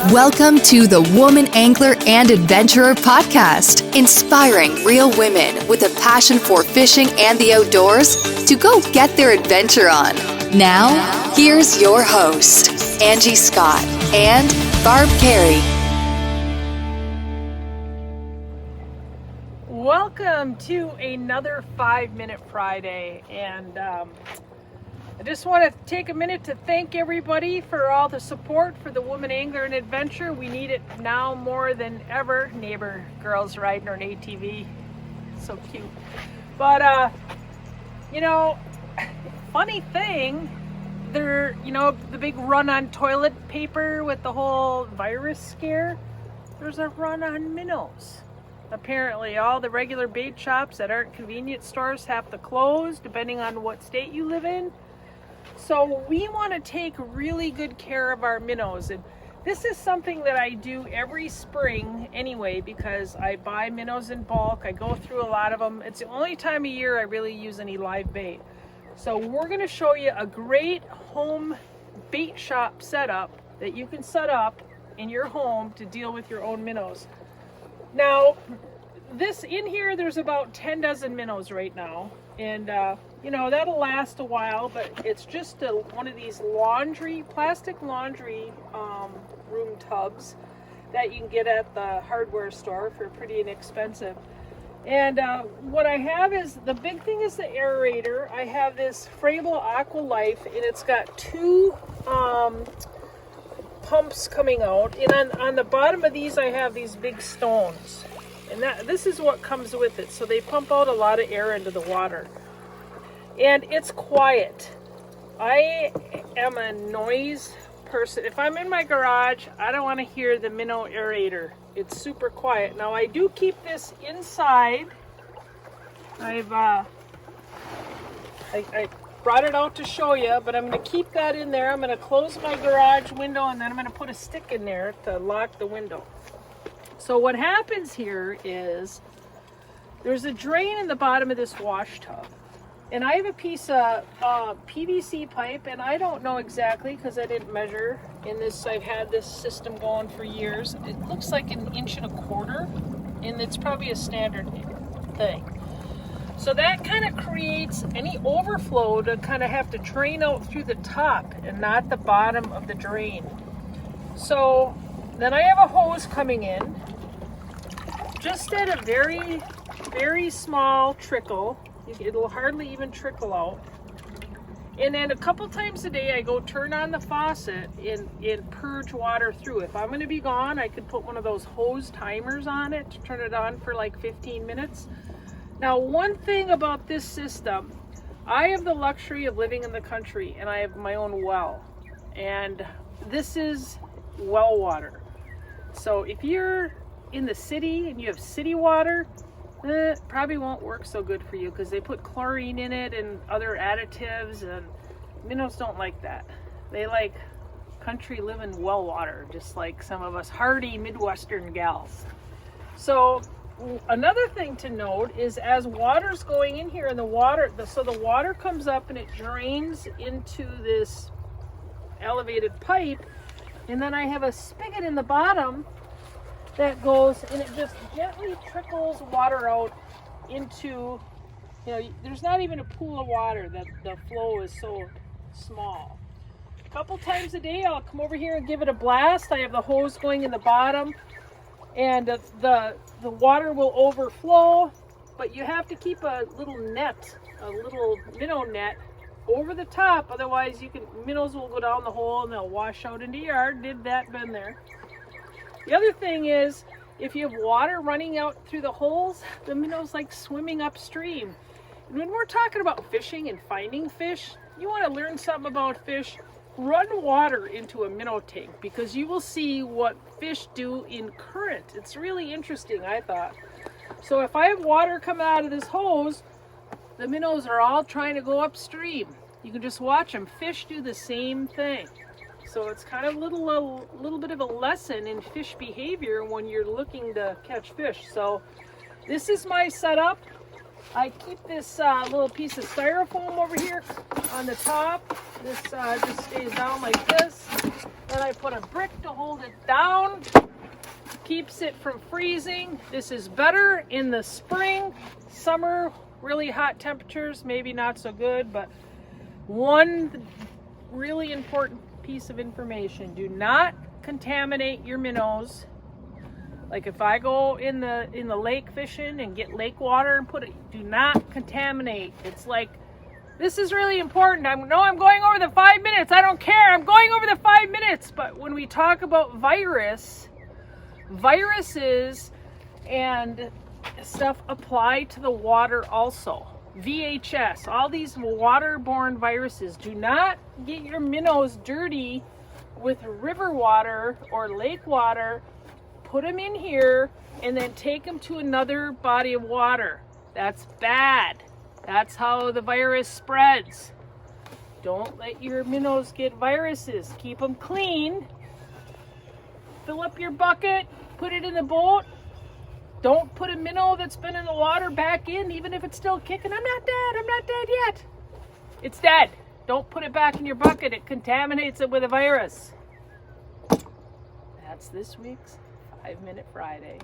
Welcome to the Woman Angler and Adventurer podcast, inspiring real women with a passion for fishing and the outdoors to go get their adventure on. Now, here's your host, Angie Scott and Barb Carey. Welcome to another 5-Minute Friday, and I just want to take a minute to thank everybody for all the support for the Woman Angler and Adventure. We need it now more than ever. Neighbor girls riding her ATV, so cute. But funny thing, the big run on toilet paper with the whole virus scare. There's a run on minnows. Apparently, all the regular bait shops that aren't convenience stores have to close, depending on what state you live in. So we want to take really good care of our minnows. And this is something that I do every spring anyway, because I buy minnows in bulk. I go through a lot of them. It's the only time of year I really use any live bait. So we're going to show you a great home bait shop setup that you can set up in your home to deal with your own minnows. Now, there's about 10 dozen minnows right now, and that'll last a while, but it's just one of these plastic laundry room tubs that you can get at the hardware store for pretty inexpensive. And what I have is, the big thing is the aerator. I have this Frabil Aqua Life, and it's got two pumps coming out, and on the bottom of these I have these big stones, and this is what comes with it. So they pump out a lot of air into the water, and it's quiet. I am a noise person. If I'm in my garage, I don't want to hear the minnow aerator. It's super quiet. Now I do keep this inside. I brought it out to show you, but I'm going to keep that in there. I'm going to close my garage window, and then I'm going to put a stick in there to lock the window. So what happens here is there's a drain in the bottom of this wash tub, and I have a piece of PVC pipe, and I don't know exactly because I didn't measure in this. I've had this system going for years. It looks like 1.25 inches, and it's probably a standard thing. So that kind of creates any overflow to kind of have to drain out through the top and not the bottom of the drain. So then I have a hose coming in, just at a very, very small trickle. It'll hardly even trickle out. And then a couple times a day I go turn on the faucet and purge water through. If I'm going to be gone, I could put one of those hose timers on it to turn it on for like 15 minutes. Now, one thing about this system, I have the luxury of living in the country, and I have my own well, and this is well water. So if you're in the city and you have city water, it probably won't work so good for you, because they put chlorine in it and other additives, and minnows don't like that. They like country living well water, just like some of us hardy Midwestern gals. So another thing to note is, as water's going in here, and the water comes up and it drains into this elevated pipe, and then I have a spigot in the bottom that goes, and it just gently trickles water out into, there's not even a pool of water. The flow is so small. A couple times a day I'll come over here and give it a blast. I have the hose going in the bottom, and the water will overflow, but you have to keep a little minnow net over the top, otherwise minnows will go down the hole and they'll wash out into your yard. Been there. The other thing is, if you have water running out through the holes, the minnows like swimming upstream. And when we're talking about fishing and finding fish, you want to learn something about fish, run water into a minnow tank, because you will see what fish do in current. It's really interesting, I thought. So if I have water coming out of this hose, the minnows are all trying to go upstream. You can just watch them. Fish do the same thing. So it's kind of a little bit of a lesson in fish behavior when you're looking to catch fish. So this is my setup. I keep this little piece of styrofoam over here on the top. This just stays down like this. Then I put put a brick to hold it down. Keeps it from freezing. This is better in the spring, summer, really hot temperatures, maybe not so good, but one really important piece of information: do not contaminate your minnows. Like if I go in the lake fishing and get lake water and put it, do not contaminate. It's like, this is really important. I'm going over the 5 minutes. I don't care. I'm going over the 5 minutes. But when we talk about viruses and stuff apply to the water also. VHS, all these waterborne viruses. Do not get your minnows dirty with river water or lake water. Put them in here and then take them to another body of water. That's bad. That's how the virus spreads. Don't let your minnows get viruses. Keep them clean. Fill up your bucket, put it in the boat. Don't put a minnow that's been in the water back in, even if it's still kicking. I'm not dead yet. It's dead. Don't put it back in your bucket. It contaminates it with a virus. That's this week's 5 Minute Friday.